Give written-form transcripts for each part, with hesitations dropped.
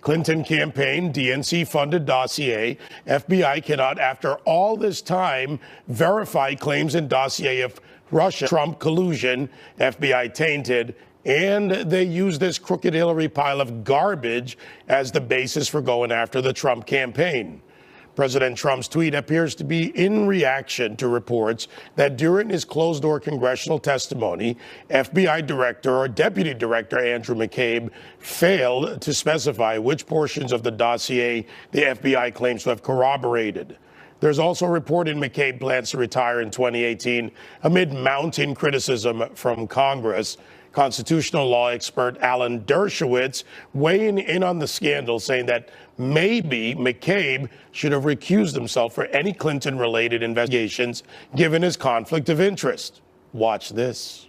Clinton campaign, DNC-funded dossier. FBI cannot, after all this time, verify claims in dossier of Russia-Trump collusion, FBI tainted, and they use this crooked Hillary pile of garbage as the basis for going after the Trump campaign. President Trump's tweet appears to be in reaction to reports that during his closed-door congressional testimony, FBI Director or Deputy Director Andrew McCabe failed to specify which portions of the dossier the FBI claims to have corroborated. There's also reported McCabe plans to retire in 2018 amid mounting criticism from Congress. Constitutional law expert Alan Dershowitz weighing in on the scandal, saying that maybe McCabe should have recused himself for any Clinton-related investigations, given his conflict of interest. Watch this.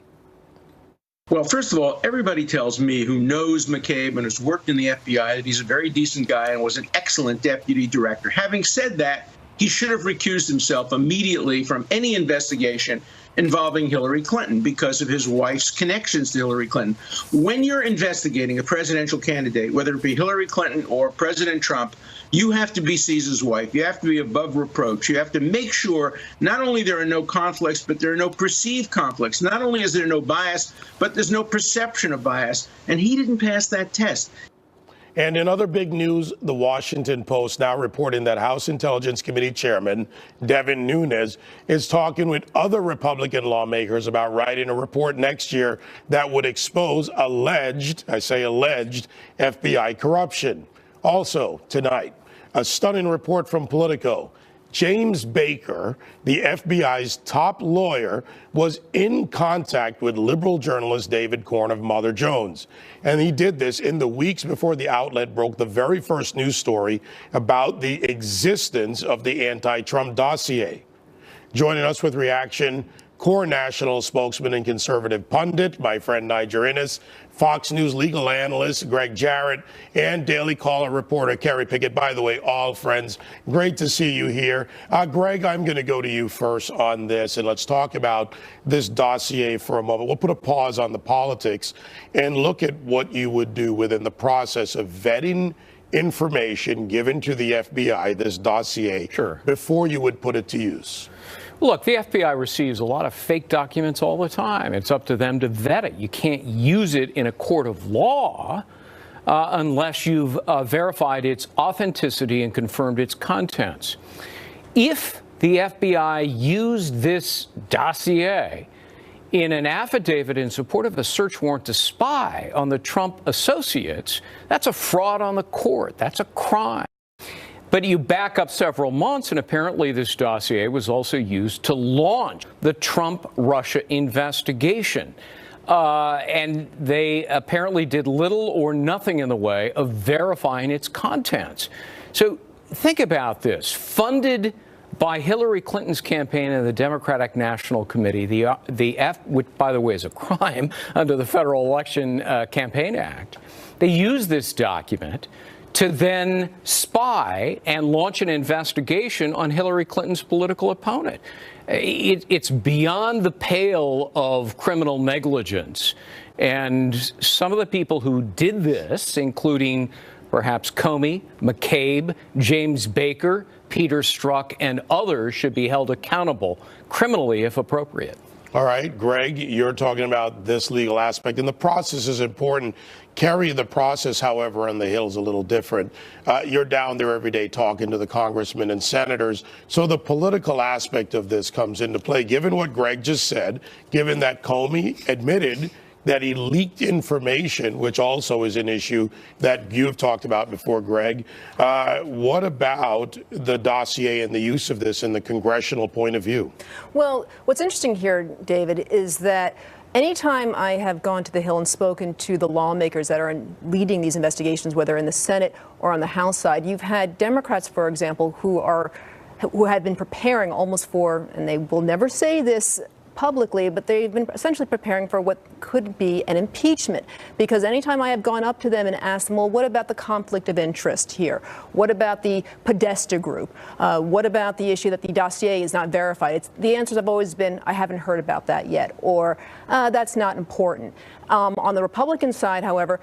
Well, first of all, everybody tells me who knows McCabe and has worked in the FBI that he's a very decent guy and was an excellent deputy director. Having said that, he should have recused himself immediately from any investigation involving Hillary Clinton because of his wife's connections to Hillary Clinton. When you're investigating a presidential candidate, whether it be Hillary Clinton or President Trump, you have to be Caesar's wife. You have to be above reproach. You have to make sure not only there are no conflicts, but there are no perceived conflicts. Not only is there no bias, but there's no perception of bias. And he didn't pass that test. And in other big news, the Washington Post now reporting that House Intelligence Committee Chairman Devin Nunes is talking with other Republican lawmakers about writing a report next year that would expose alleged, I say alleged, FBI corruption. Also tonight, a stunning report from Politico. James Baker, the FBI's top lawyer, was in contact with liberal journalist David Corn of Mother Jones. And he did this in the weeks before the outlet broke the very first news story about the existence of the anti-Trump dossier. Joining us with reaction, core national spokesman and conservative pundit, my friend Niger Innes, Fox News legal analyst Greg Jarrett, and Daily Caller reporter Kerry Pickett. By the way, all friends, great to see you here. Greg, I'm going to go to you first on this, and let's talk about this dossier for a moment. We'll put a pause on the politics and look at what you would do within the process of vetting information given to the FBI, this dossier, before you would put it to use. Look, the FBI receives a lot of fake documents all the time. It's up to them to vet it. You can't use it in a court of law unless you've verified its authenticity and confirmed its contents. If the FBI used this dossier in an affidavit in support of a search warrant to spy on the Trump associates, that's a fraud on the court. That's a crime. But you back up several months, and apparently this dossier was also used to launch the Trump-Russia investigation. And they apparently did little or nothing in the way of verifying its contents. So think about this. Funded by Hillary Clinton's campaign and the Democratic National Committee, which, by the way, is a crime under the Federal Election Campaign Act, they used this document to then spy and launch an investigation on Hillary Clinton's political opponent. It's beyond the pale of criminal negligence. And some of the people who did this, including perhaps Comey, McCabe, James Baker, Peter Strzok, and others, should be held accountable criminally if appropriate. All right, Greg, you're talking about this legal aspect, and the process is important. Kerry, the process, however, on the Hill is a little different. You're down there every day talking to the congressmen and senators. So the political aspect of this comes into play. Given what Greg just said, given that Comey admitted that he leaked information, which also is an issue that you've talked about before, Greg. What about the dossier and the use of this in the congressional point of view? Well, what's interesting here, David, is that anytime I have gone to the Hill and spoken to the lawmakers that are leading these investigations, whether in the Senate or on the House side, you've had Democrats, for example, who have been preparing almost for, and they will never say this publicly, but they've been essentially preparing for what could be an impeachment. Because anytime I have gone up to them and asked them, well, what about the conflict of interest here? What about the Podesta group? What about the issue that the dossier is not verified? The answers have always been, I haven't heard about that yet, or that's not important. On the Republican side, however,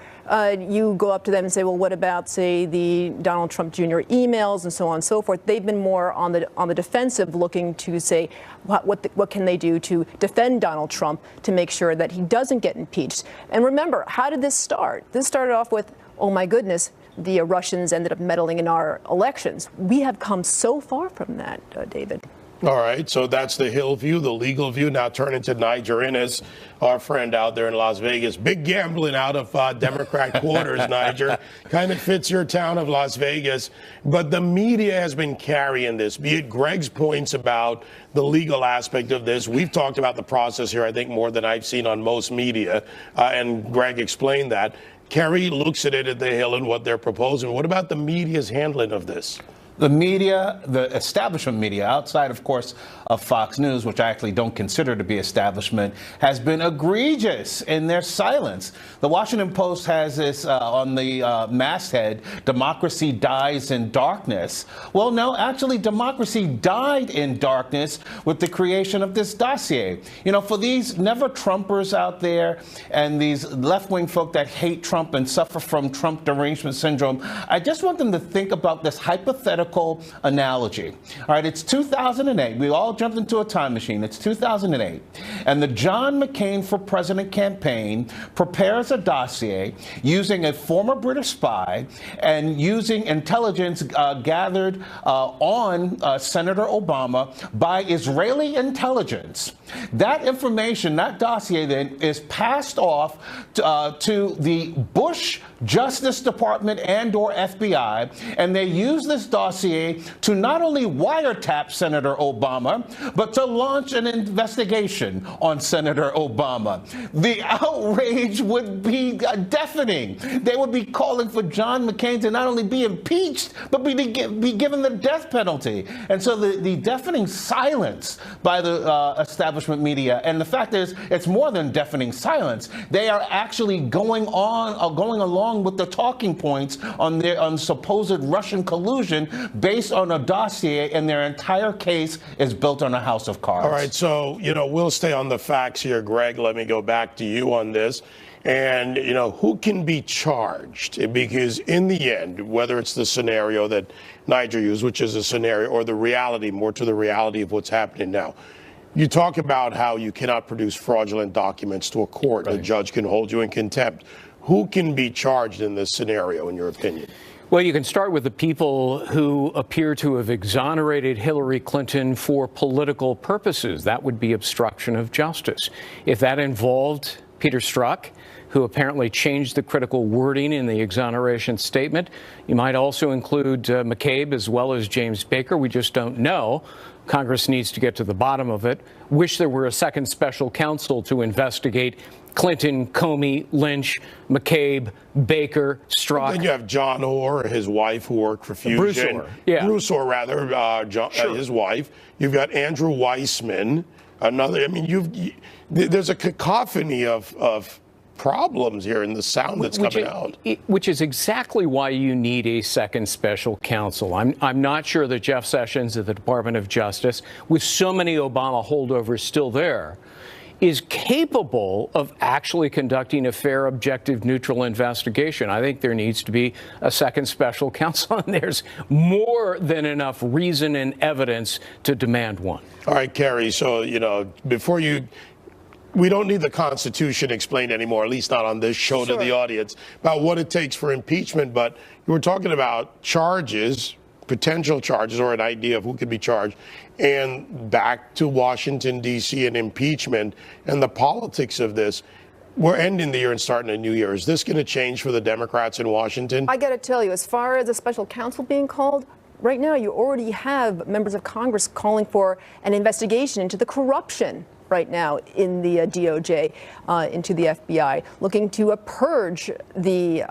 you go up to them and say, well, what about, say, the Donald Trump Jr. emails and so on and so forth? They've been more on the defensive, looking to say what can they do to defend Donald Trump to make sure that he doesn't get impeached. And remember, how did this start? This started off with, oh my goodness, the Russians ended up meddling in our elections. We have come so far from that, David. All right, so that's the Hill view, the legal view. Now turning to Niger Innes, our friend out there in Las Vegas. Big gambling out of Democrat quarters, Niger. Kind of fits your town of Las Vegas. But the media has been carrying this, be it Greg's points about the legal aspect of this. We've talked about the process here, I think, more than I've seen on most media, and Greg explained that. Kerry looks at it at the Hill and what they're proposing. What about the media's handling of this? The media, the establishment media, outside, of course, of Fox News, which I actually don't consider to be establishment, has been egregious in their silence. The Washington Post has this on the masthead, democracy dies in darkness. Well, no, actually, democracy died in darkness with the creation of this dossier. You know, for these never-Trumpers out there and these left-wing folk that hate Trump and suffer from Trump derangement syndrome, I just want them to think about this hypothetical analogy. All right, it's 2008. We all jumped into a time machine. It's 2008. And the John McCain for President campaign prepares a dossier using a former British spy and using intelligence gathered on Senator Obama by Israeli intelligence. That information, that dossier then is passed off to the Bush Justice Department and/or FBI, and they use this dossier to not only wiretap Senator Obama, but to launch an investigation on Senator Obama. The outrage would be deafening. They would be calling for John McCain to not only be impeached, but be given the death penalty. And so the deafening silence by the establishment media, and the fact is, it's more than deafening silence. They are actually going along with the talking points on supposed Russian collusion based on a dossier, and their entire case is built on a house of cards. All right, so, we'll stay on the facts here, Greg. Let me go back to you on this. And, who can be charged? Because in the end, whether it's the scenario that Niger used, which is a scenario, or the reality, more to the reality of what's happening now, you talk about how you cannot produce fraudulent documents to a court. Right. A judge can hold you in contempt. Who can be charged in this scenario, in your opinion? Well, you can start with the people who appear to have exonerated Hillary Clinton for political purposes. That would be obstruction of justice. If that involved Peter Strzok, who apparently changed the critical wording in the exoneration statement, you might also include McCabe as well as James Baker. We just don't know. Congress needs to get to the bottom of it. Wish there were a second special counsel to investigate Clinton, Comey, Lynch, McCabe, Baker, Strzok. Then you have John Orr, his wife, who worked for Fusion. Bruce Orr, yeah. Bruce Orr, rather, sure. His wife. You've got Andrew Weissman. Another. There's a cacophony of problems here in the sound that's coming out. Which is exactly why you need a second special counsel. I'm not sure that Jeff Sessions at the Department of Justice, with so many Obama holdovers still there, is capable of actually conducting a fair, objective, neutral investigation. I think there needs to be a second special counsel, and there's more than enough reason and evidence to demand one. All right, Kerry, so, we don't need the Constitution explained anymore, at least not on this show. Sure. To the audience, about what it takes for impeachment. But you were talking about charges, potential charges, or an idea of who could be charged, and back to Washington, D.C. and impeachment and the politics of this. We're ending the year and starting a new year. Is this going to change for the Democrats in Washington? I got to tell you, as far as a special counsel being called, right now you already have members of Congress calling for an investigation into the corruption right now in the DOJ into the FBI, looking to purge the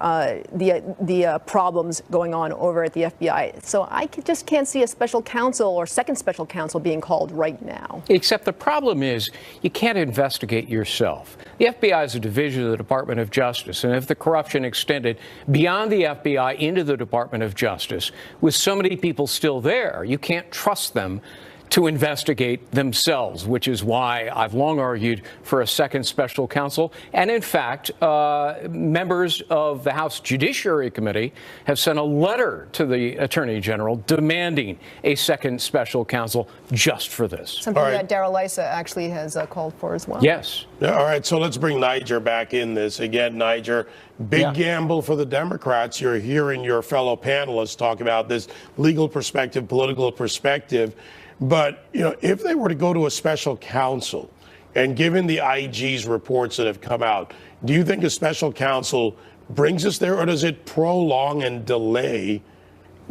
problems going on over at the FBI. So I just can't see a special counsel or second special counsel being called right now. Except the problem is you can't investigate yourself. The FBI is a division of the Department of Justice, and if the corruption extended beyond the FBI into the Department of Justice, with so many people still there, you can't trust them to investigate themselves, which is why I've long argued for a second special counsel. And in fact, members of the House Judiciary Committee have sent a letter to the Attorney General demanding a second special counsel just for this. Something that Darrell Issa actually has called for as well. Yes. Yeah, all right, so let's bring Niger back in this. Again, Niger, big gamble for the Democrats. You're hearing your fellow panelists talk about this legal perspective, political perspective. But, you know, if they were to go to a special counsel, and given the IG's reports that have come out, do you think a special counsel brings us there, or does it prolong and delay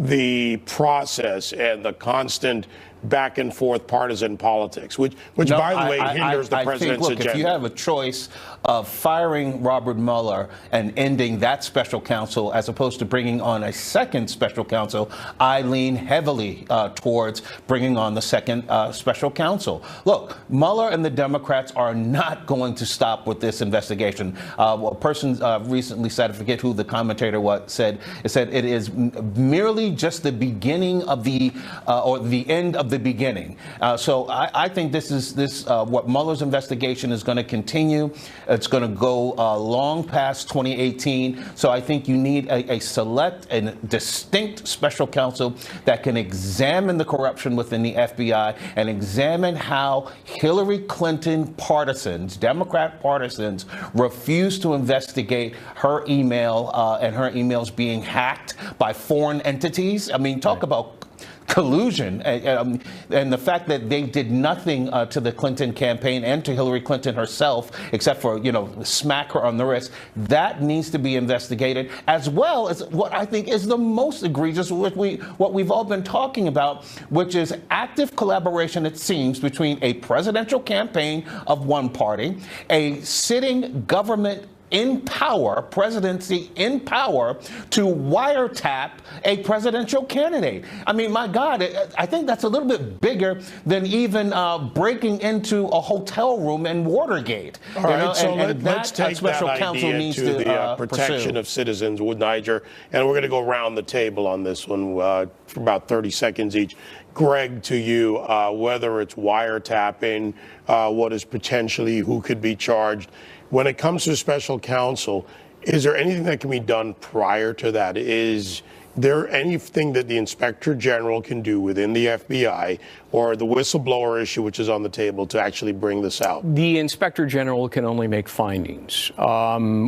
the process and the constant back and forth partisan politics, which no, by the way, hinders the president's agenda? If you have a choice of firing Robert Mueller and ending that special counsel as opposed to bringing on a second special counsel, I lean heavily towards bringing on the second special counsel. Look, Mueller and the Democrats are not going to stop with this investigation. A person recently said, I forget who the commentator said it is merely just the beginning of the or the end of the beginning. So I think this is what Mueller's investigation is going to continue. It's going to go long past 2018. So I think you need a select and distinct special counsel that can examine the corruption within the FBI and examine how Hillary Clinton partisans, Democrat partisans, refuse to investigate her email and her emails being hacked by foreign entities. I mean, talk about collusion, and the fact that they did nothing to the Clinton campaign and to Hillary Clinton herself, except for, you know, smack her on the wrist. That needs to be investigated, as well as what I think is the most egregious, what we've all been talking about, which is active collaboration, it seems, between a presidential campaign of one party, a sitting government in power, presidency in power, to wiretap a presidential candidate. I mean, my God, I think that's a little bit bigger than even breaking into a hotel room in Watergate. All right, so let's take that idea to the protection of citizens with Niger, and we're going to go around the table on this one for about 30 seconds each. Greg, to you, whether it's wiretapping, what is potentially, who could be charged. When it comes to special counsel, is there anything that can be done prior to that? Is there anything that the Inspector General can do within the FBI or the whistleblower issue, which is on the table, to actually bring this out? The Inspector General can only make findings,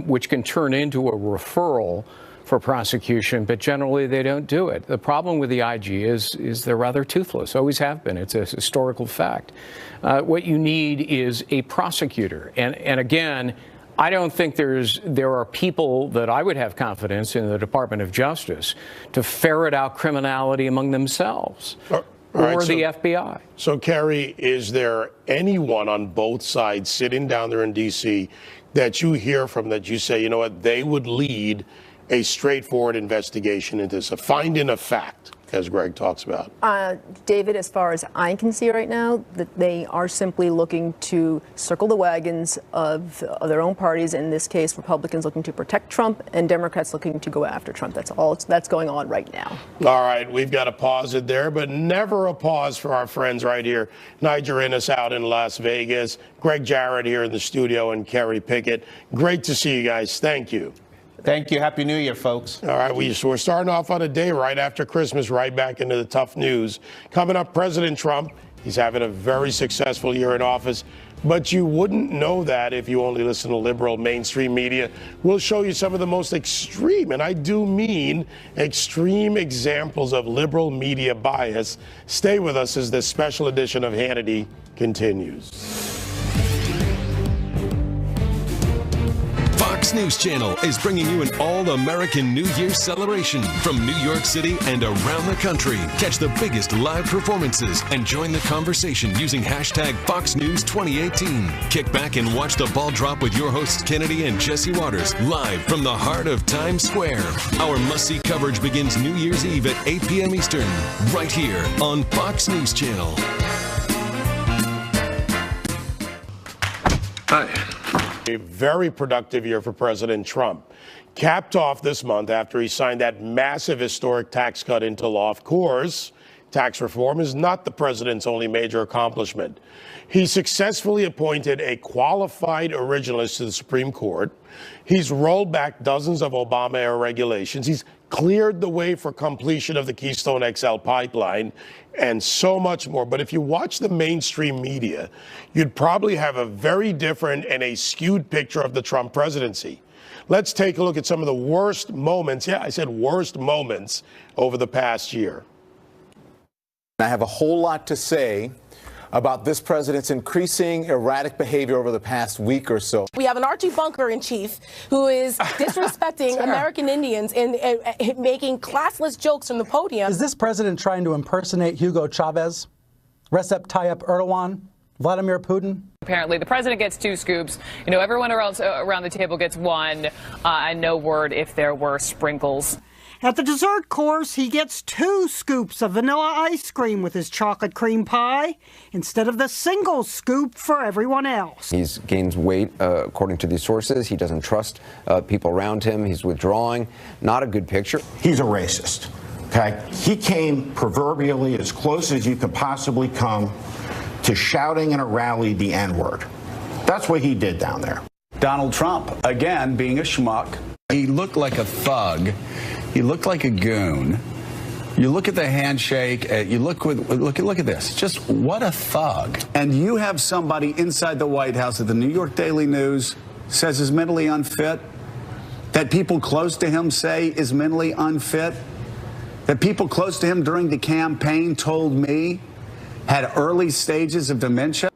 which can turn into a referral for prosecution, but generally they don't do it. The problem with the IG is they're rather toothless, always have been. It's a historical fact. What you need is a prosecutor. And again, I don't think there are people that I would have confidence in the Department of Justice to ferret out criminality among themselves or the FBI. So, Kerry, is there anyone on both sides sitting down there in D.C. that you hear from that you say, you know what, they would lead a straightforward investigation into this, a finding of fact, as Greg talks about? David, as far as I can see right now, that they are simply looking to circle the wagons of their own parties. In this case, Republicans looking to protect Trump and Democrats looking to go after Trump. That's all that's going on right now. All right, we've got to pause it there, but never a pause for our friends right here. Niger Innes out in Las Vegas, Greg Jarrett here in the studio, and Kerry Pickett. Great to see you guys. Thank you. Thank you. Happy New Year, folks. All right, we're starting off on a day right after Christmas, right back into the tough news. Coming up, President Trump, he's having a very successful year in office, but you wouldn't know that if you only listen to liberal mainstream media. We'll show you some of the most extreme, and I do mean extreme, examples of liberal media bias. Stay with us as this special edition of Hannity continues. Fox News Channel is bringing you an all-American New Year celebration from New York City and around the country. Catch the biggest live performances and join the conversation using hashtag Fox News 2018. Kick back and watch the ball drop with your hosts Hannity and Jesse Waters live from the heart of Times Square. Our must-see coverage begins New Year's Eve at 8 p.m. Eastern, right here on Fox News Channel. Hi. A very productive year for President Trump, capped off this month after he signed that massive historic tax cut into law. Of course, tax reform is not the president's only major accomplishment. He successfully appointed a qualified originalist to the Supreme Court. He's rolled back dozens of Obama-era regulations. He's cleared the way for completion of the Keystone XL pipeline, and so much more. But if you watch the mainstream media, you'd probably have a very different and a skewed picture of the Trump presidency. Let's take a look at some of the worst moments. Yeah, I said worst moments over the past year. I have a whole lot to say about this president's increasing erratic behavior over the past week or so. We have an Archie Bunker in chief who is disrespecting American Indians and making classless jokes from the podium. Is this president trying to impersonate Hugo Chavez, Recep Tayyip Erdogan, Vladimir Putin? Apparently, the president gets 2 scoops. You know, everyone else around the table gets 1, and no word if there were sprinkles. At the dessert course, he gets 2 scoops of vanilla ice cream with his chocolate cream pie instead of the single scoop for everyone else. He gains weight, according to these sources. He doesn't trust people around him. He's withdrawing. Not a good picture. He's a racist. Okay? He came proverbially as close as you could possibly come to shouting in a rally the N-word. That's what he did down there. Donald Trump, again, being a schmuck. He looked like a thug. He looked like a goon. You look at the handshake. You look at this. Just what a thug. And you have somebody inside the White House that the New York Daily News says is mentally unfit, that people close to him say is mentally unfit, that people close to him during the campaign told me had early stages of dementia.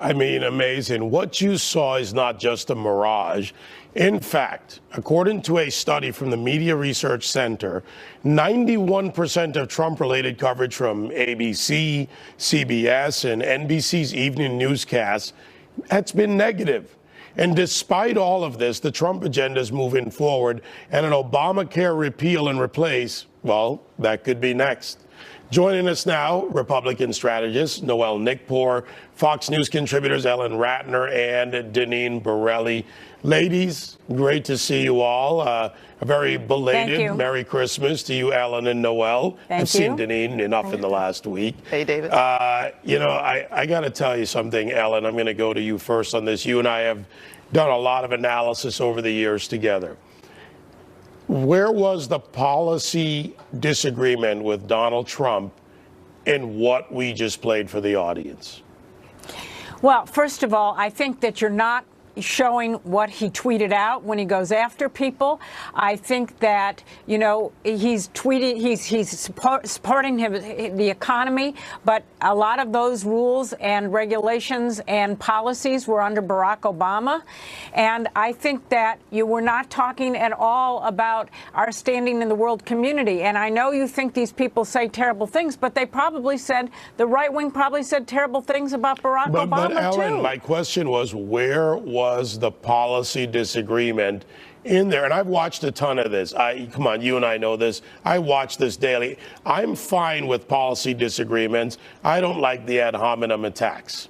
I mean, amazing. What you saw is not just a mirage. In fact, according to a study from the Media Research Center, 91% of Trump-related coverage from ABC, CBS, and NBC's evening newscasts has been negative. And despite all of this, the Trump agenda is moving forward, and an Obamacare repeal and replace, well, that could be next. Joining us now, Republican strategist Noel Nickpour, Fox News contributors Ellen Ratner and Deneen Borelli. Ladies, great to see you all. A very belated Merry Christmas to you, Ellen and Noel. I've seen Deneen enough in the last week. Hey, David. You know, I got to tell you something, Ellen. I'm going to go to you first on this. You and I have done a lot of analysis over the years together. Where was the policy disagreement with Donald Trump in what we just played for the audience? Well, first of all, I think that you're not showing what he tweeted out when he goes after people. I think that, you know, he's supporting the economy, but a lot of those rules and regulations and policies were under Barack Obama. And I think that you were not talking at all about our standing in the world community. And I know you think these people say terrible things, but they probably said, the right wing probably said terrible things about Barack Obama, but Ellen, too. My question was, where was the policy disagreement in there? And I've watched a ton of this. Come on, you and I know this. I watch this daily. I'm fine with policy disagreements. I don't like the ad hominem attacks.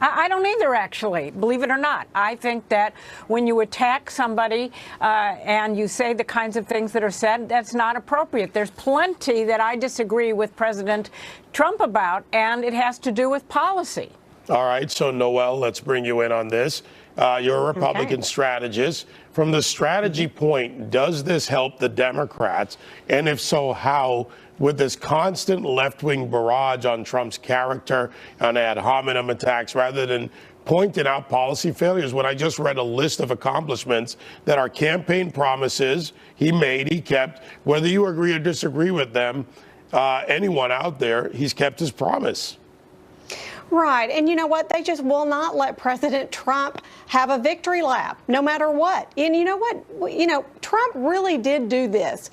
I don't either, actually, believe it or not. I think that when you attack somebody and you say the kinds of things that are said, that's not appropriate. There's plenty that I disagree with President Trump about, and it has to do with policy. All right, so Noel, let's bring you in on this. You're a Republican strategist. From the strategy point, does this help the Democrats? And if so, how? With this constant left-wing barrage on Trump's character and ad hominem attacks, rather than pointing out policy failures, when I just read a list of accomplishments that are campaign promises he made, he kept, whether you agree or disagree with them, anyone out there, he's kept his promise. Right. And you know what? They just will not let President Trump have a victory lap, no matter what. And you know what? Trump really did do this.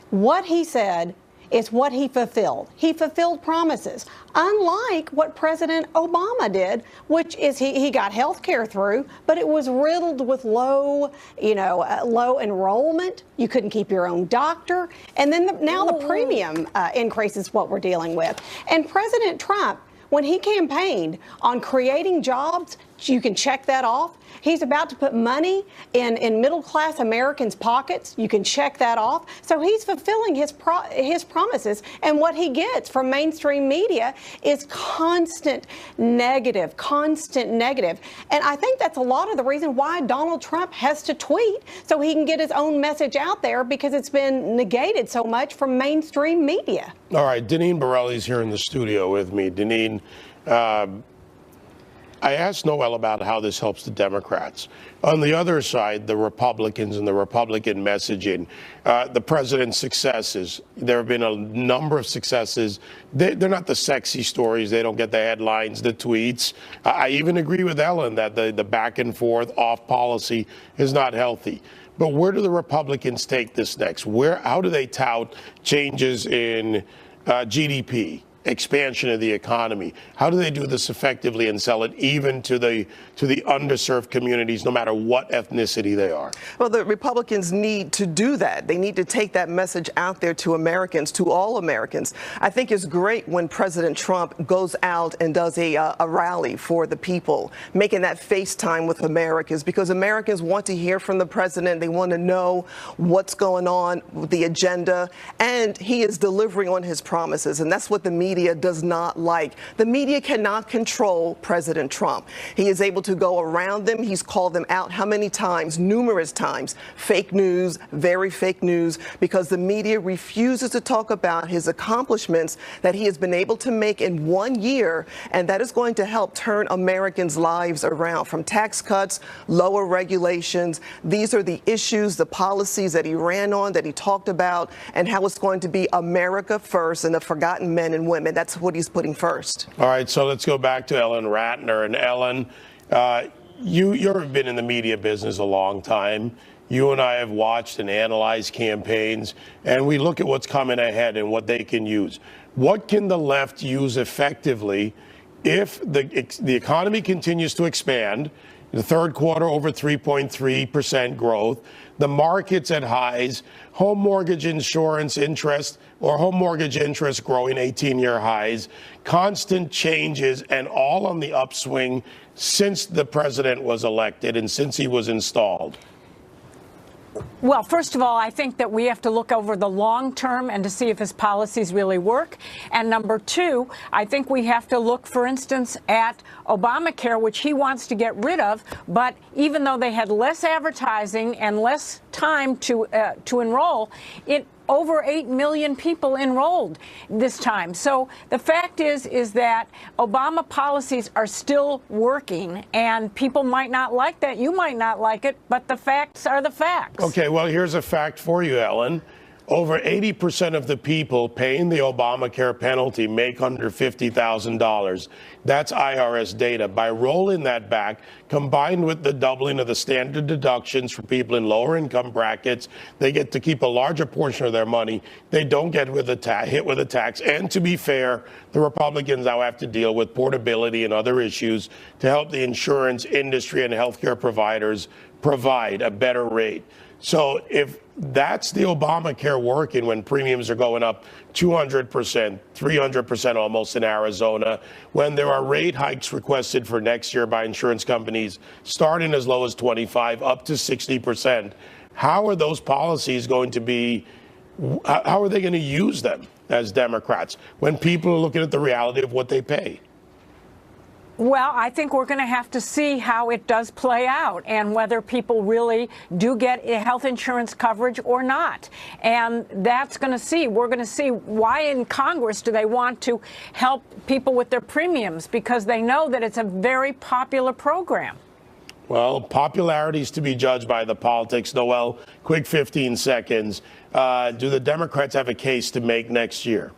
What he said is what he fulfilled. He fulfilled promises, unlike what President Obama did, which is he got health care through, but it was riddled with low enrollment. You couldn't keep your own doctor. And then now the premium increase is what we're dealing with. And President Trump, when he campaigned on creating jobs, you can check that off. He's about to put money in middle-class Americans' pockets. You can check that off. So he's fulfilling his promises. And what he gets from mainstream media is constant negative. And I think that's a lot of the reason why Donald Trump has to tweet, so he can get his own message out there, because it's been negated so much from mainstream media. All right, Deneen Borelli's here in the studio with me. Deneen, I asked Noel about how this helps the Democrats. On the other side, the Republicans and the Republican messaging, the president's successes. There have been a number of successes. They're not the sexy stories. They don't get the headlines, the tweets. I even agree with Ellen that the back and forth off policy is not healthy. But where do the Republicans take this next? How do they tout changes in GDP? Expansion of the economy? How do they do this effectively and sell it even to the underserved communities, no matter what ethnicity they are? Well, the Republicans need to do that. They need to take that message out there to Americans, to all Americans. I think it's great when President Trump goes out and does a rally for the people, making that FaceTime with Americans, because Americans want to hear from the president. They want to know what's going on with the agenda, and he is delivering on his promises, and that's what the media does not like. The media cannot control President Trump. He is able to go around them. He's called them out how many times? Numerous times. Fake news, very fake news, because the media refuses to talk about his accomplishments that he has been able to make in 1 year, and that is going to help turn Americans' lives around. From tax cuts, lower regulations, these are the issues, the policies that he ran on, that he talked about, and how it's going to be America first and the forgotten men and women. That's what he's putting first. All right, so let's go back to Ellen Ratner. And Ellen, you've been in the media business a long time. You and I have watched and analyzed campaigns, and we look at what's coming ahead and what they can use. What can the left use effectively if the economy continues to expand? The third quarter over 3.3% growth, the market's at highs, home mortgage insurance interest or home mortgage interest growing 18-year highs, constant changes, and all on the upswing since the president was elected and since he was installed. Well, first of all, I think that we have to look over the long term and to see if his policies really work. And number two, I think we have to look, for instance, at Obamacare, which he wants to get rid of. But even though they had less advertising and less time to enroll, over 8 million people enrolled this time. So the fact is that Obama policies are still working, and people might not like that. You might not like it, but the facts are the facts. Okay, well, here's a fact for you, Ellen. Over 80% of the people paying the Obamacare penalty make under $50,000. That's IRS data. By rolling that back, combined with the doubling of the standard deductions for people in lower income brackets, they get to keep a larger portion of their money. They don't get hit with a tax. And to be fair, the Republicans now have to deal with portability and other issues to help the insurance industry and healthcare providers provide a better rate. So if that's the Obamacare working when premiums are going up 200%, 300% almost in Arizona, when there are rate hikes requested for next year by insurance companies starting as low as 25 up to 60%, how are those policies going to be, how are they going to use them as Democrats when people are looking at the reality of what they pay? Well, I think we're going to have to see how it does play out and whether people really do get health insurance coverage or not. And that's going to see. We're going to see why in Congress do they want to help people with their premiums, because they know that it's a very popular program. Well, popularity is to be judged by the politics. Noel, quick 15 seconds. Do the Democrats have a case to make next year?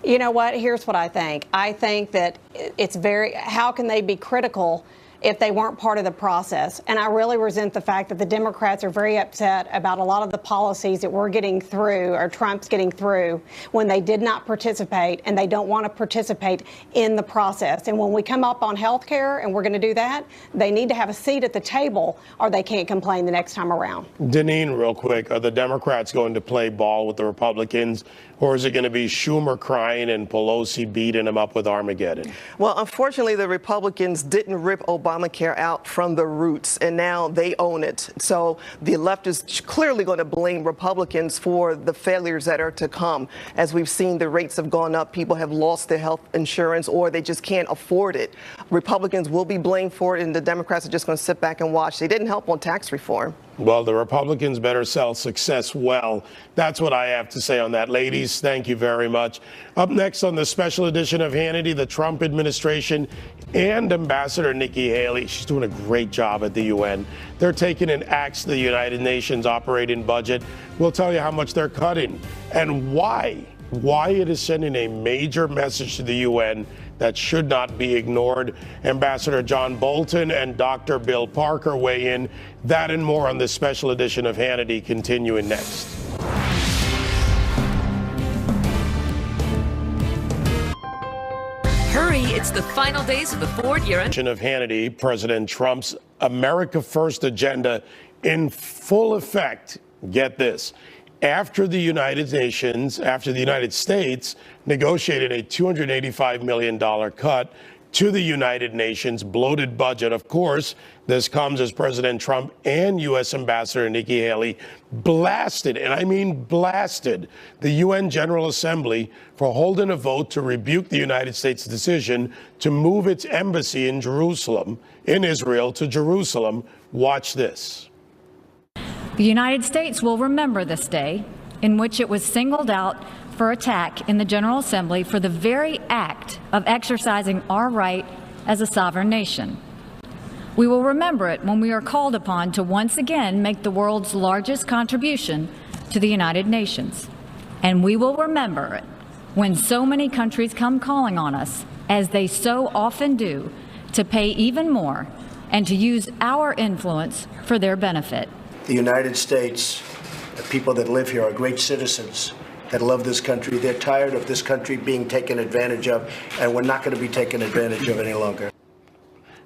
You know what? Here's what I think. I think that it's how can they be critical if they weren't part of the process? And I really resent the fact that the Democrats are very upset about a lot of the policies that we're getting through, or Trump's getting through, when they did not participate, and they don't want to participate in the process. And when we come up on health care and we're going to do that, they need to have a seat at the table, or they can't complain the next time around. Deneen, real quick, are the Democrats going to play ball with the Republicans, or is it going to be Schumer crying and Pelosi beating him up with Armageddon? Well, unfortunately, the Republicans didn't rip Obamacare out from the roots, and now they own it. So the left is clearly going to blame Republicans for the failures that are to come. As we've seen, the rates have gone up. People have lost their health insurance, or they just can't afford it. Republicans will be blamed for it, and the Democrats are just going to sit back and watch. They didn't help on tax reform. Well, the Republicans better sell success well. That's what I have to say on that. Ladies, thank you very much. Up next on the special edition of Hannity, the Trump administration and Ambassador Nikki Haley. She's doing a great job at the UN. They're taking an axe to the United Nations operating budget. We'll tell you how much they're cutting and why it is sending a major message to the UN that should not be ignored. Ambassador John Bolton and Dr. Bill Parker weigh in. That and more on this special edition of Hannity, continuing next. Hurry, it's the final days of the four-year of Hannity, President Trump's America First agenda in full effect. Get this. After the United States negotiated a $285 million cut to the United Nations bloated budget. Of course, this comes as President Trump and U.S. Ambassador Nikki Haley blasted, and I mean blasted, the UN General Assembly for holding a vote to rebuke the United States' decision to move its embassy in Israel to Jerusalem. Watch this. The United States will remember this day in which it was singled out for attack in the General Assembly for the very act of exercising our right as a sovereign nation. We will remember it when we are called upon to once again make the world's largest contribution to the United Nations. And we will remember it when so many countries come calling on us, as they so often do, to pay even more and to use our influence for their benefit. The United States, the people that live here are great citizens that love this country. They're tired of this country being taken advantage of, and we're not going to be taken advantage of any longer.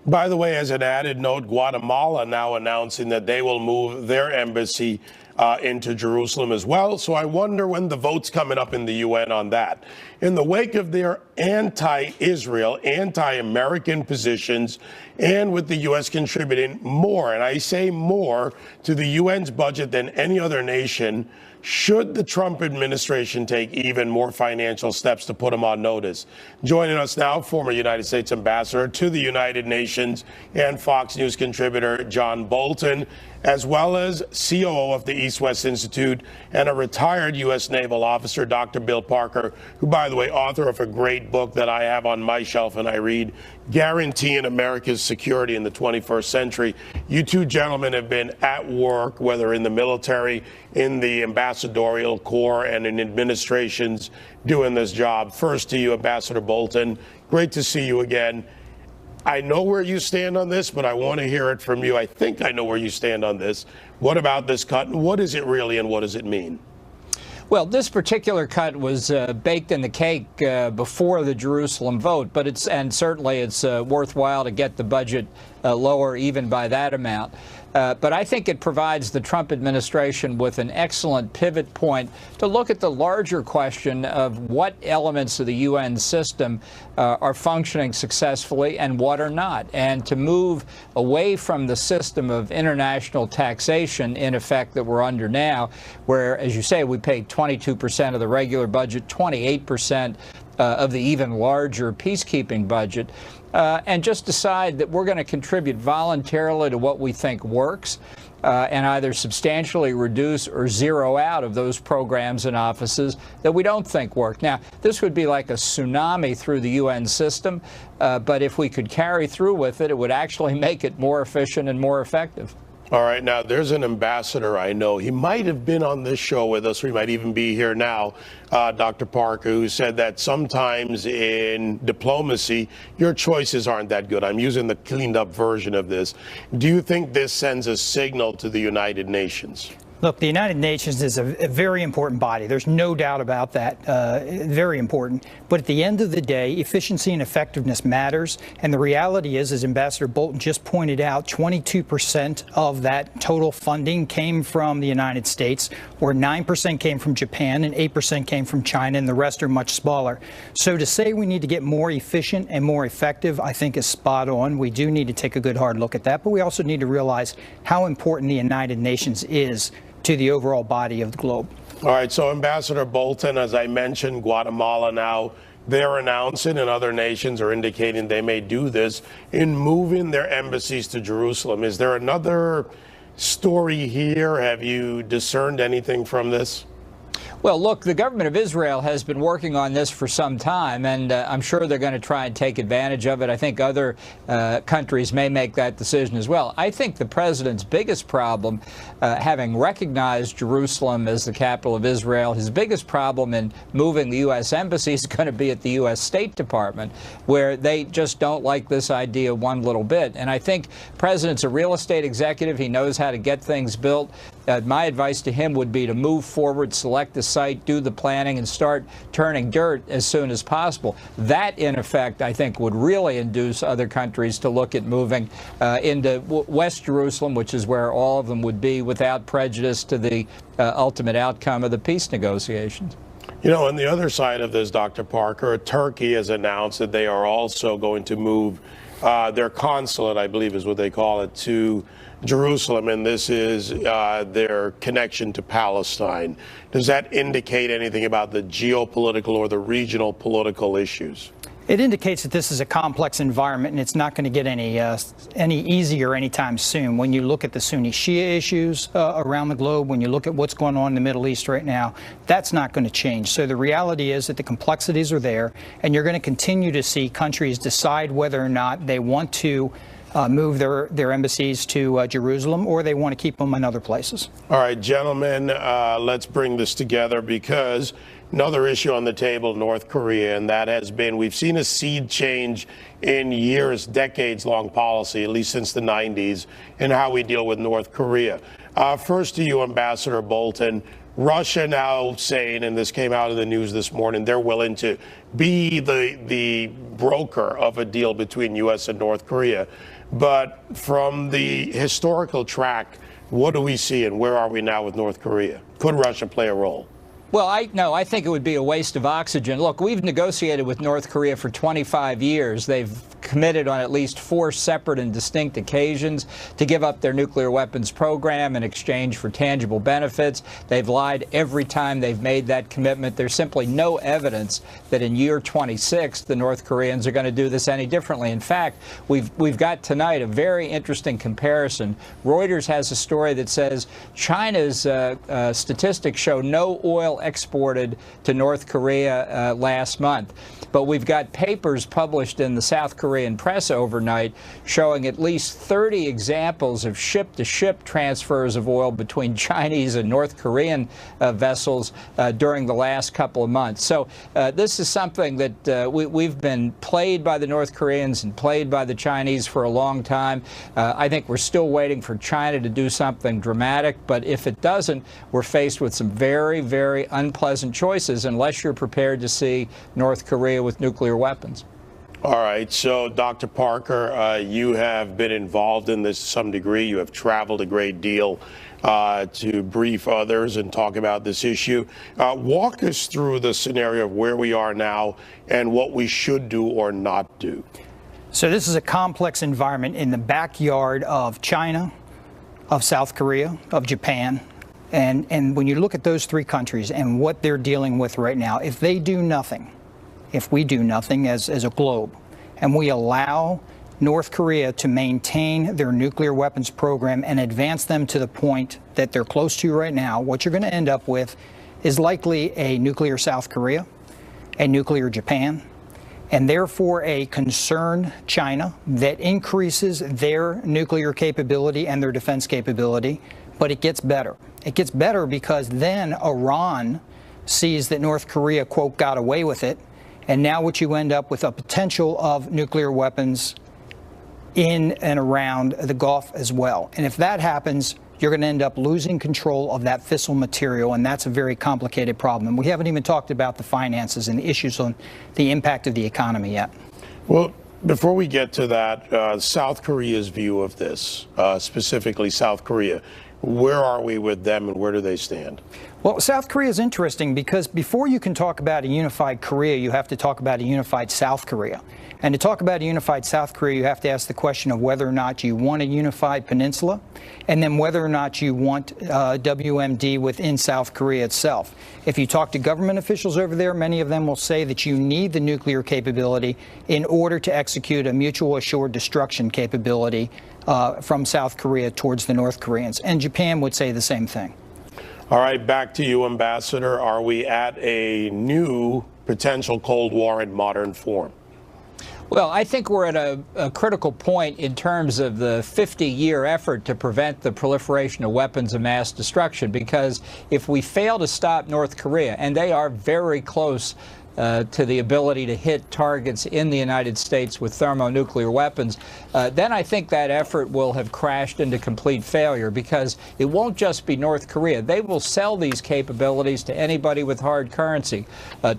By the way, as an added note, Guatemala now announcing that they will move their embassy into Jerusalem as well. So I wonder when the vote's coming up in the UN on that. In the wake of their anti-Israel, anti-American positions, and with the U.S. contributing more, and I say more, to the UN's budget than any other nation, should the Trump administration take even more financial steps to put them on notice? Joining us now, former United States Ambassador to the United Nations and Fox News contributor John Bolton, as well as COO of the East-West Institute and a retired U.S. naval officer, Dr. Bill Parker, who, by the way, author of a great book that I have on my shelf and I read, Guaranteeing America's Security in the 21st Century. You two gentlemen have been at work, whether in the military, in the ambassadorial corps, and in administrations doing this job. First to you, Ambassador Bolton. Great to see you again. I know where you stand on this, but I want to hear it from you. I think I know where you stand on this. What about this cut? What is it really, and what does it mean? Well, this particular cut was baked in the cake before the Jerusalem vote, but certainly it's worthwhile to get the budget lower even by that amount. But I think it provides the Trump administration with an excellent pivot point to look at the larger question of what elements of the UN system are functioning successfully and what are not, and to move away from the system of international taxation, in effect, that we're under now, where, as you say, we pay 22% of the regular budget, 28% of the even larger peacekeeping budget, and just decide that we're going to contribute voluntarily to what we think works, and either substantially reduce or zero out of those programs and offices that we don't think work. Now, this would be like a tsunami through the UN system, but if we could carry through with it, it would actually make it more efficient and more effective. All right, now there's an ambassador I know. He might have been on this show with us, or he might even be here now, Dr. Parker, who said that sometimes in diplomacy, your choices aren't that good. I'm using the cleaned up version of this. Do you think this sends a signal to the United Nations? Look, the United Nations is a very important body. There's no doubt about that. Very important. But at the end of the day, efficiency and effectiveness matters. And the reality is, as Ambassador Bolton just pointed out, 22% of that total funding came from the United States, where 9% came from Japan and 8% came from China, and the rest are much smaller. So to say we need to get more efficient and more effective, I think is spot on. We do need to take a good hard look at that. But we also need to realize how important the United Nations is to the overall body of the globe. All right, so Ambassador Bolton, as I mentioned, Guatemala now, they're announcing, and other nations are indicating they may do this, in moving their embassies to Jerusalem. Is there another story here? Have you discerned anything from this? Well, look, the government of Israel has been working on this for some time, and I'm sure they're going to try and take advantage of it. I think other countries may make that decision as well. I think the president's biggest problem, having recognized Jerusalem as the capital of Israel, his biggest problem in moving the U.S. embassy is going to be at the U.S. State Department, where they just don't like this idea one little bit. And I think the president's a real estate executive. He knows how to get things built. My advice to him would be to move forward, select the site, do the planning, and start turning dirt as soon as possible. That, in effect, I think would really induce other countries to look at moving into West Jerusalem, which is where all of them would be, without prejudice to the ultimate outcome of the peace negotiations. You know, on the other side of this, Dr. Parker, Turkey has announced that they are also going to move their consulate, I believe is what they call it, to Jerusalem, and this is their connection to Palestine. Does that indicate anything about the geopolitical or the regional political issues? It indicates that this is a complex environment, and it's not going to get any easier anytime soon. When you look at the Sunni-Shia issues around the globe, when you look at what's going on in the Middle East right now, that's not going to change. So the reality is that the complexities are there, and you're going to continue to see countries decide whether or not they want to move their embassies to Jerusalem, or they want to keep them in other places. All right, gentlemen, let's bring this together, because another issue on the table, North Korea, and that has been, we've seen a seed change in years, decades-long policy, at least since the 90s, in how we deal with North Korea. First to you, Ambassador Bolton. Russia now saying, and this came out of the news this morning, they're willing to be the broker of a deal between U.S. and North Korea. But from the historical track, what do we see, and where are we now with North Korea? Could Russia play a role? Well, I think it would be a waste of oxygen. Look, we've negotiated with North Korea for 25 years. They've committed on at least 4 separate and distinct occasions to give up their nuclear weapons program in exchange for tangible benefits. They've lied every time they've made that commitment. There's simply no evidence that in year 26 the North Koreans are going to do this any differently. In fact, we've got tonight a very interesting comparison. Reuters has a story that says China's statistics show no oil exported to North Korea last month. But we've got papers published in the South Korean press overnight showing at least 30 examples of ship-to-ship transfers of oil between Chinese and North Korean vessels during the last couple of months. So this is something that we've been played by the North Koreans and played by the Chinese for a long time. I think we're still waiting for China to do something dramatic, but if it doesn't, we're faced with some very, very unpleasant choices unless you're prepared to see North Korea with nuclear weapons. All right. So, Dr. Parker, you have been involved in this to some degree. You have traveled a great deal to brief others and talk about this issue. Walk us through the scenario of where we are now and what we should do or not do. So this is a complex environment in the backyard of China, of South Korea, of Japan. And when you look at those 3 countries and what they're dealing with right now, if they do nothing, if we do nothing as a globe, and we allow North Korea to maintain their nuclear weapons program and advance them to the point that they're close to right now, what you're going to end up with is likely a nuclear South Korea, a nuclear Japan, and therefore a concerned China that increases their nuclear capability and their defense capability. But it gets better. It gets better because then Iran sees that North Korea, quote, got away with it. And now what you end up with a potential of nuclear weapons in and around the Gulf as well. And if that happens, you're going to end up losing control of that fissile material, and that's a very complicated problem. And we haven't even talked about the finances and the issues on the impact of the economy yet. Well, before we get to that, South Korea's view of this, specifically South Korea, where are we with them and where do they stand? Well, South Korea is interesting because before you can talk about a unified Korea, you have to talk about a unified South Korea. And to talk about a unified South Korea, you have to ask the question of whether or not you want a unified peninsula, and then whether or not you want WMD within South Korea itself. If you talk to government officials over there, many of them will say that you need the nuclear capability in order to execute a mutual assured destruction capability from South Korea towards the North Koreans. And Japan would say the same thing. All right, back to you, Ambassador. Are we at a new potential Cold War in modern form? Well, I think we're at a critical point in terms of the 50-year effort to prevent the proliferation of weapons of mass destruction, because if we fail to stop North Korea, and they are very close to the ability to hit targets in the United States with thermonuclear weapons, then I think that effort will have crashed into complete failure, because it won't just be North Korea. They will sell these capabilities to anybody with hard currency,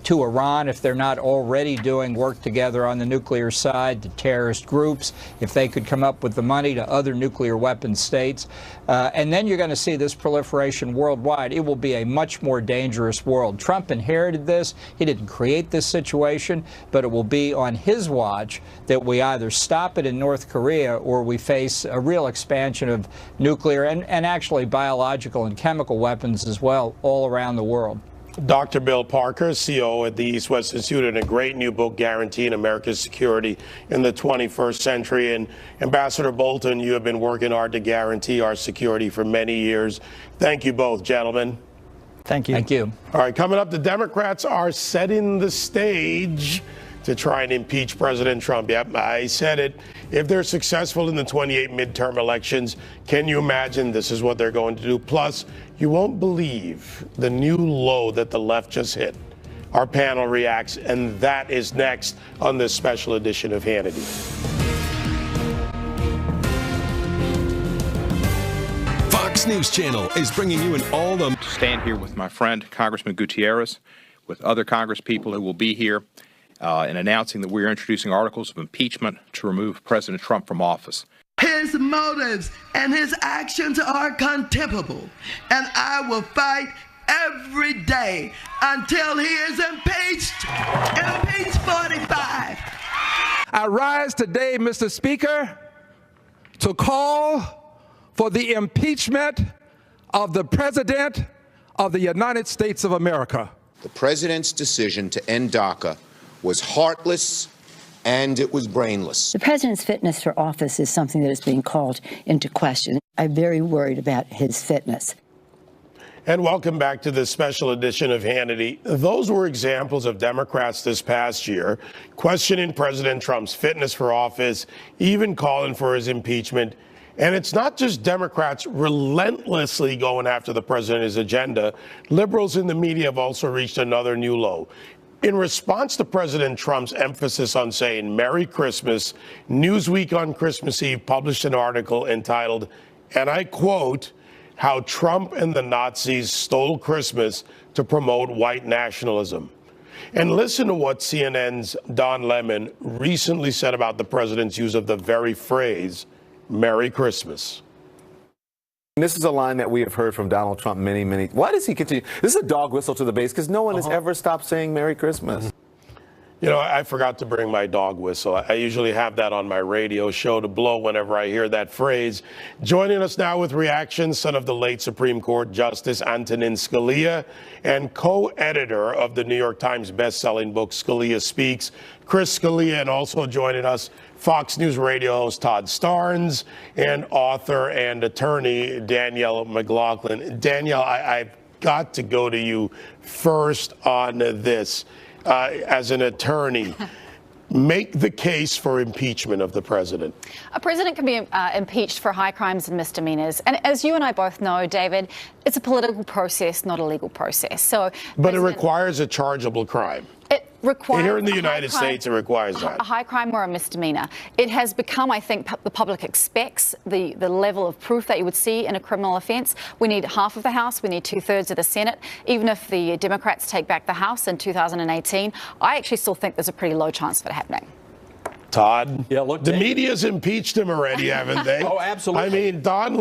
to Iran if they're not already doing work together on the nuclear side, to terrorist groups if they could come up with the money, to other nuclear weapon states. And then you're going to see this proliferation worldwide. It will be a much more dangerous world. Trump inherited this. He didn't create this situation, but it will be on his watch that we either stop it in North Korea or we face a real expansion of nuclear and actually biological and chemical weapons as well all around the world. Dr. Bill Parker, CEO at the East-West Institute, and a great new book, Guaranteeing America's Security in the 21st Century. And Ambassador Bolton, you have been working hard to guarantee our security for many years. Thank you both, gentlemen. Thank you. Thank you. All right, coming up, the Democrats are setting the stage to try and impeach President Trump. Yep, I said it. If they're successful in the 28 midterm elections, can you imagine this is what they're going to do? Plus, you won't believe the new low that the left just hit. Our panel reacts, and that is next on this special edition of Hannity. Fox News Channel is bringing you all the... Stand here with my friend, Congressman Gutierrez, with other Congress people who will be here, in announcing that we're introducing articles of impeachment to remove President Trump from office. His motives and his actions are contemptible, and I will fight every day until he is impeached. Impeach 45. I rise today, Mr. Speaker, to call for the impeachment of the President of the United States of America. The President's decision to end DACA was heartless and it was brainless. The President's fitness for office is something that is being called into question. I'm very worried about his fitness. And welcome back to this special edition of Hannity. Those were examples of Democrats this past year questioning President Trump's fitness for office, even calling for his impeachment. And it's not just Democrats relentlessly going after the president and his agenda. Liberals in the media have also reached another new low. In response to President Trump's emphasis on saying Merry Christmas, Newsweek on Christmas Eve published an article entitled, and I quote, "How Trump and the Nazis Stole Christmas to Promote White Nationalism." And listen to what CNN's Don Lemon recently said about the president's use of the very phrase, Merry Christmas. This is a line that we have heard from Donald Trump many. Why does he continue? This is a dog whistle to the base because no one has ever stopped saying Merry Christmas. You know, I forgot to bring my dog whistle. I usually have that on my radio show to blow whenever I hear that phrase. Joining us now with reactions, son of the late Supreme Court Justice Antonin Scalia and co-editor of the New York Times best-selling book Scalia Speaks, Chris Scalia, and also joining us, Fox News radio host Todd Starnes and author and attorney Danielle McLaughlin. Danielle, I've got to go to you first on this. As an attorney, make the case for impeachment of the president? A president can be impeached for high crimes and misdemeanors. And as you and I both know, David, it's a political process, not a legal process. But it requires a chargeable crime. It requires here in the United States, it requires that. A high crime or a misdemeanor. It has become, I think, the public expects the level of proof that you would see in a criminal offence. We need half of the House. We need 2/3 of the Senate. Even if the Democrats take back the House in 2018, I actually still think there's a pretty low chance of it happening. Todd, yeah, look, the media's impeached him already, haven't they? Oh, absolutely. I mean, Don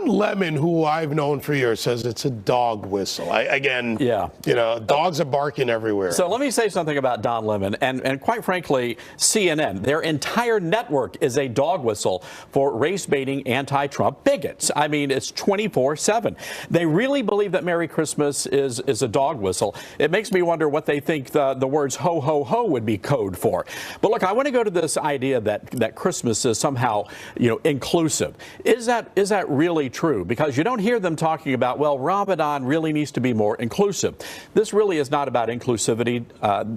Lemon, who I've known for years, says it's a dog whistle. Dogs are barking everywhere. So let me say something about Don Lemon, and quite frankly, CNN, their entire network is a dog whistle for race-baiting anti-Trump bigots. I mean, it's 24/7. They really believe that Merry Christmas is a dog whistle. It makes me wonder what they think the words ho, ho, ho would be code for. But look, I want to go to this idea that Christmas is somehow, inclusive. Is that really true? Because you don't hear them talking about, well, Ramadan really needs to be more inclusive. This really is not about inclusivity,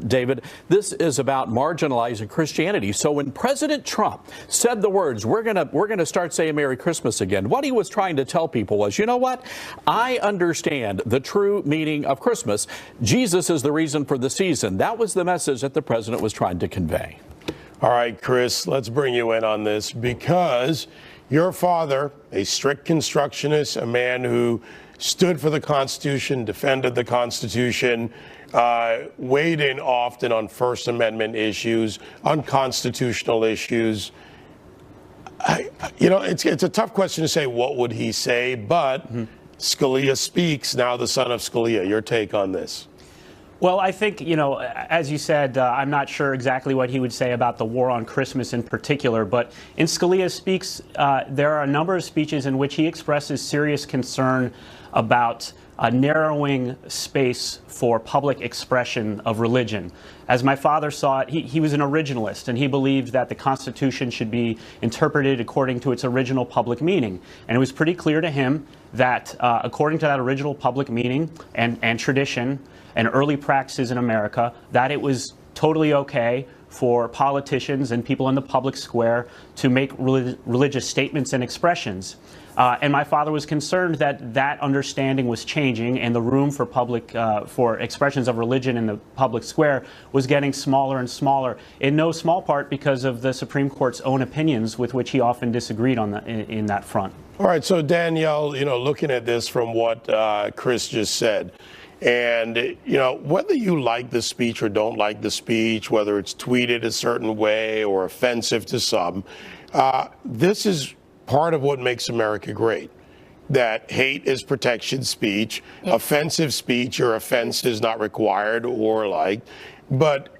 David. This is about marginalizing Christianity. So when President Trump said the words, we're gonna start saying Merry Christmas again, what he was trying to tell people was, you know what? I understand the true meaning of Christmas. Jesus is the reason for the season. That was the message that the president was trying to convey. All right, Chris, let's bring you in on this because your father, a strict constructionist, a man who stood for the Constitution, defended the Constitution, weighed in often on First Amendment issues, unconstitutional issues. It's a tough question to say what would he say, but Scalia speaks, now the son of Scalia. Your take on this? Well, I think, as you said, I'm not sure exactly what he would say about the war on Christmas in particular, but in Scalia Speaks, there are a number of speeches in which he expresses serious concern about narrowing space for public expression of religion. As my father saw it, he was an originalist, and he believed that the Constitution should be interpreted according to its original public meaning. And it was pretty clear to him that according to that original public meaning and tradition, and early practices in America, that it was totally okay for politicians and people in the public square to make religious statements and expressions. And my father was concerned that understanding was changing, and the room for for expressions of religion in the public square was getting smaller and smaller, in no small part because of the Supreme Court's own opinions, with which he often disagreed on in that front. All right, so Danielle, looking at this from what Chris just said, and, whether you like the speech or don't like the speech, whether it's tweeted a certain way or offensive to some, this is part of what makes America great. That hate is protection speech, offensive speech or offense is not required or liked. But